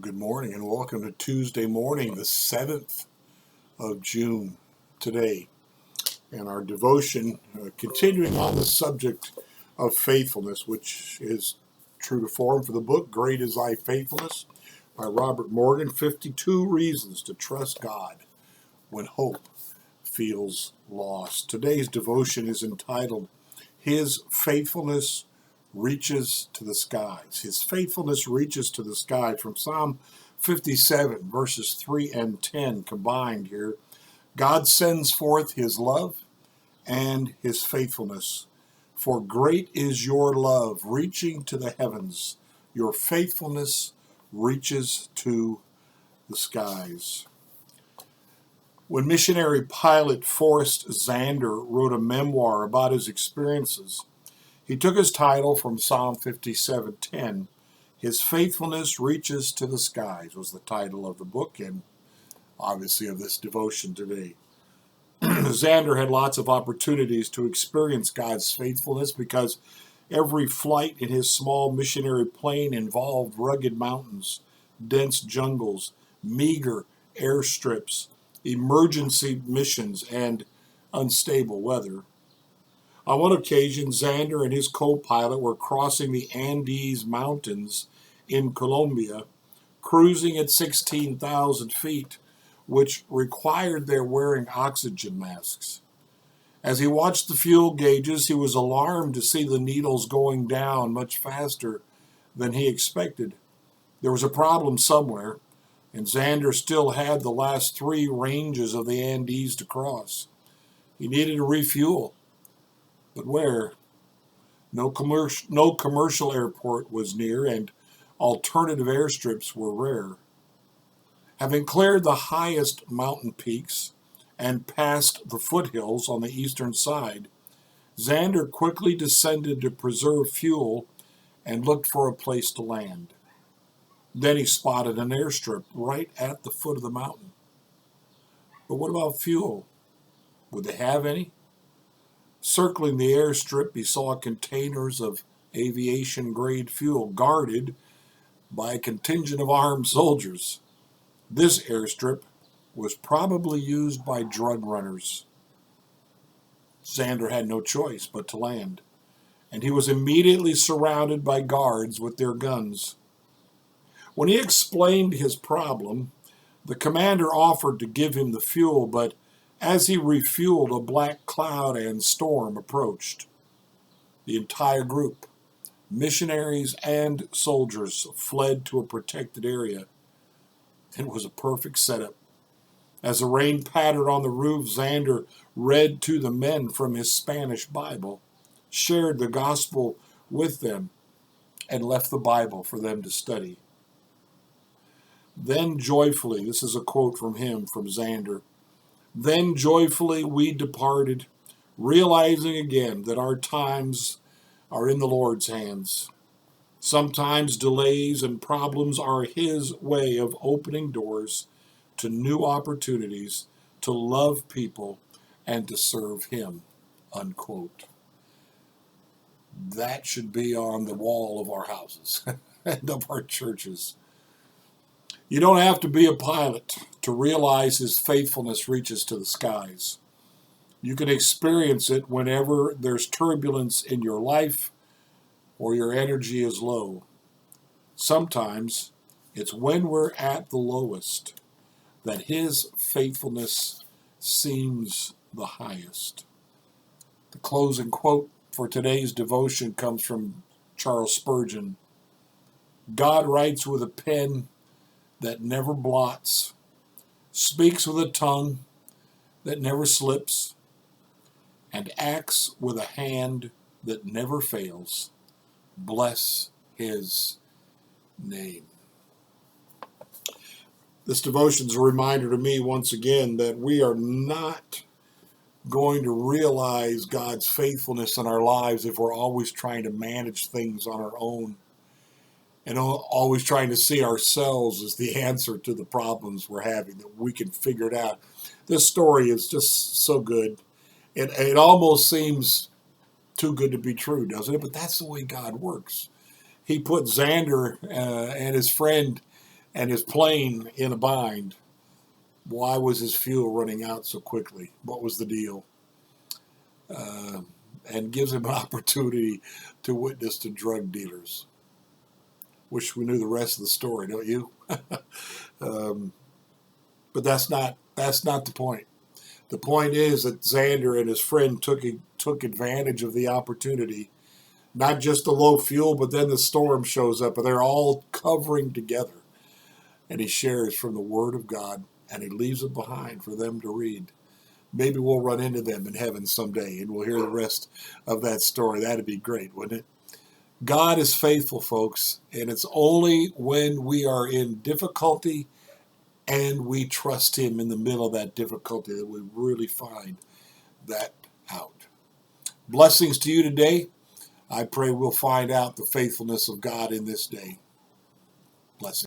Good morning and welcome to Tuesday morning, the 7th of June today. And our devotion, continuing on the subject of faithfulness, which is true to form for the book, Great is Thy Faithfulness, by Robert Morgan, 52 Reasons to Trust God When Hope Feels Lost. Today's devotion is entitled, His Faithfulness Reaches to the Skies. His faithfulness reaches to the sky, from Psalm 57, verses 3 and 10 combined here. God sends forth his love and his faithfulness. For great is your love, reaching to the heavens. Your faithfulness reaches to the skies. When missionary pilot Forrest Zander wrote a memoir about his experiences, he took his title from Psalm 57:10. His faithfulness reaches to the skies was the title of the book and obviously of this devotion today. Zander had lots of opportunities to experience God's faithfulness because every flight in his small missionary plane involved rugged mountains, dense jungles, meager airstrips, emergency missions, and unstable weather. On one occasion, Zander and his co-pilot were crossing the Andes Mountains in Colombia, cruising at 16,000 feet, which required their wearing oxygen masks. As he watched the fuel gauges, he was alarmed to see the needles going down much faster than he expected. There was a problem somewhere, and Zander still had the last 3 ranges of the Andes to cross. He needed to refuel. But where? No commercial airport was near, and alternative airstrips were rare. Having cleared the highest mountain peaks and passed the foothills on the eastern side, Zander quickly descended to preserve fuel and looked for a place to land. Then he spotted an airstrip right at the foot of the mountain. But what about fuel? Would they have any? Circling the airstrip, he saw containers of aviation-grade fuel guarded by a contingent of armed soldiers. This airstrip was probably used by drug runners. Zander had no choice but to land, and he was immediately surrounded by guards with their guns. When he explained his problem, the commander offered to give him the fuel, but as he refueled, a black cloud and storm approached. The entire group, missionaries and soldiers, fled to a protected area. It was a perfect setup. As the rain pattered on the roof, Zander read to the men from his Spanish Bible, shared the gospel with them, and left the Bible for them to study. Then joyfully, this is a quote from him, from Zander, then joyfully we departed, realizing again that our times are in the Lord's hands. Sometimes delays and problems are his way of opening doors to new opportunities to love people and to serve him, unquote. That should be on the wall of our houses and of our churches. You don't have to be a pilot to realize his faithfulness reaches to the skies. You can experience it whenever there's turbulence in your life or your energy is low. Sometimes it's when we're at the lowest that his faithfulness seems the highest. The closing quote for today's devotion comes from Charles Spurgeon. God writes with a pen that never blots, speaks with a tongue that never slips, and acts with a hand that never fails. Bless his name. This devotion is a reminder to me once again that we are not going to realize God's faithfulness in our lives if we're always trying to manage things on our own and always trying to see ourselves as the answer to the problems we're having, that we can figure it out. This story is just so good. It almost seems too good to be true, doesn't it? But that's the way God works. He put Zander and his friend and his plane in a bind. Why was his fuel running out so quickly? What was the deal? And gives him an opportunity to witness to drug dealers. Wish we knew the rest of the story, don't you? But that's not the point. The point is that Xander and his friend took advantage of the opportunity. Not just the low fuel, but then the storm shows up, and they're all covering together. And he shares from the Word of God, and he leaves it behind for them to read. Maybe we'll run into them in heaven someday, and we'll hear the rest of that story. That'd be great, wouldn't it? God is faithful, folks, and it's only when we are in difficulty and we trust him in the middle of that difficulty that we really find that out. Blessings to you today. I pray we'll find out the faithfulness of God in this day. Blessings.